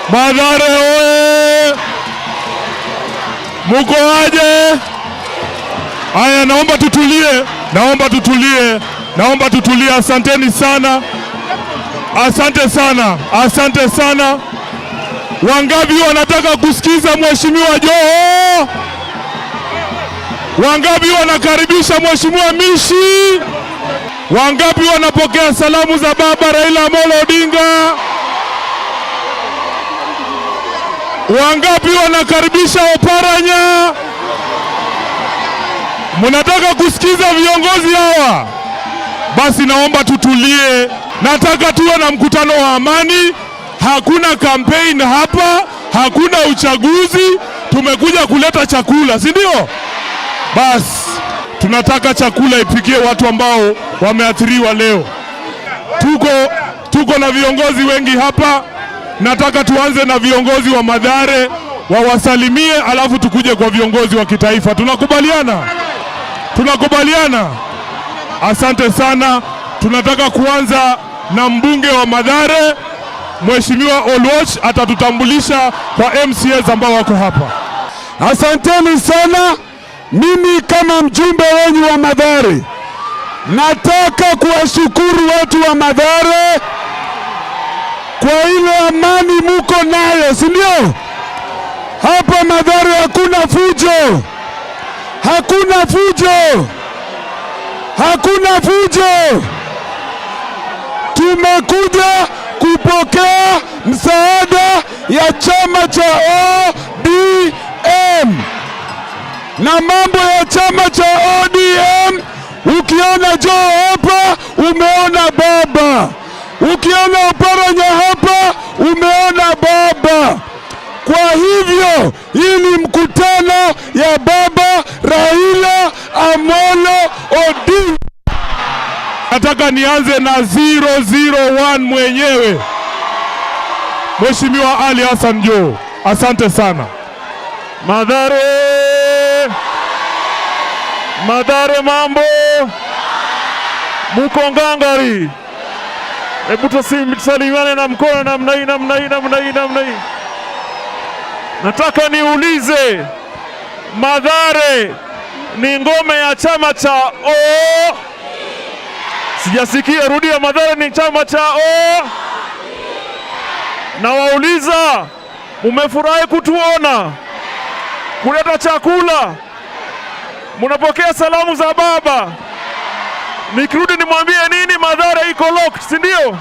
Mathare oye! Muko aje? Haya, naomba tutulie. Asanteni sana. Asante sana. Wangapi wanataka kusikiza Mheshimiwa Joho? Wangapi wanakaribisha Mheshimiwa Mishi? Wangapi wanapokea salamu za baba Raila Amolo Odinga? Wangapi wanakaribisha Oparanya? Munataka kusikiza viongozi hawa? Basi naomba tutulie. Nataka tuwe na mkutano wa amani. Hakuna campaign hapa, hakuna uchaguzi. Tumekuja kuleta chakula, si ndio? Basi tunataka chakula ipikie watu ambao wameathiriwa leo. Tuko na viongozi wengi hapa. Nataka tuanze na viongozi wa Mathare wawasalimie, alafu tukuje kwa viongozi wa kitaifa. Tunakubaliana? Asante sana. Tunataka kuanza na mbunge wa Mathare, Mheshimiwa Oluoch atatutambulisha kwa MCAs ambao wako hapa. Asanteni sana. Mimi kama mjumbe wenyu wa Mathare nataka kuwashukuru watu wa Mathare kwa ile amani muko nayo, si ndio? Hapa Mathare hakuna fujo. Tumekuja kupokea msaada ya chama cha ODM. Na mambo ya chama cha ODM, ukiona Joho hapa umeona baba, ukiona Oparanya hapa umeona baba. Kwa hivyo hii ni mkutano ya baba Raila Amolo Odinga. Nataka nianze na 001 mwenyewe, Mheshimiwa Ali Hassan Joho. Asante sana. Mathare mambo, muko ngangari? Hebu tusalimiane na mkono namna hii. Nataka niulize, Mathare ni ngome ya chama cha Sijasikia, rudia. Mathare ni chama cha Na wauliza, umefurahi kutuona kuleta chakula? Munapokea salamu za baba? Nikirudi nimwambie nini? Mathare iko locked, si ndio?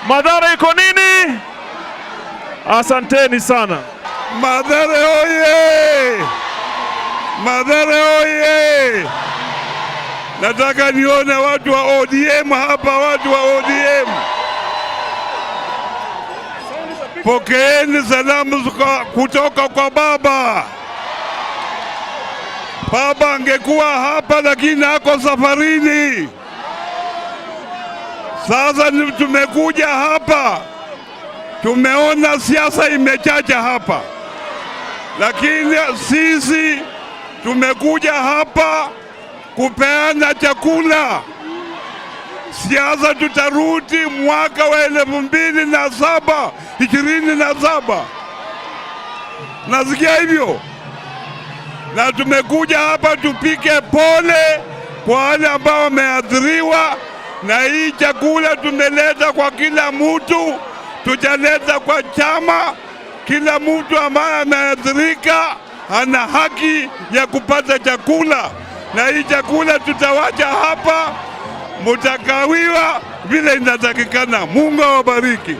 Mathare iko nini? Asanteni sana. Mathare oye! Nataka nione watu wa ODM hapa, watu wa ODM. Pokeeni salamu kutoka kwa baba. Baba angekuwa hapa lakini ako safarini. Sasa tumekuja hapa, tumeona siasa imechacha hapa, lakini sisi tumekuja hapa kupeana chakula. Siasa tutarudi mwaka wa 2027. Nasikia hivyo, na tumekuja hapa tupike pole kwa wale ambao wameathiriwa, na hii chakula tumeleta kwa kila mtu, tutaleta kwa chama. Kila mtu ambaye ameathirika ana haki ya kupata chakula, na hii chakula tutawacha hapa, mutakawiwa vile inatakikana. Mungu awabariki.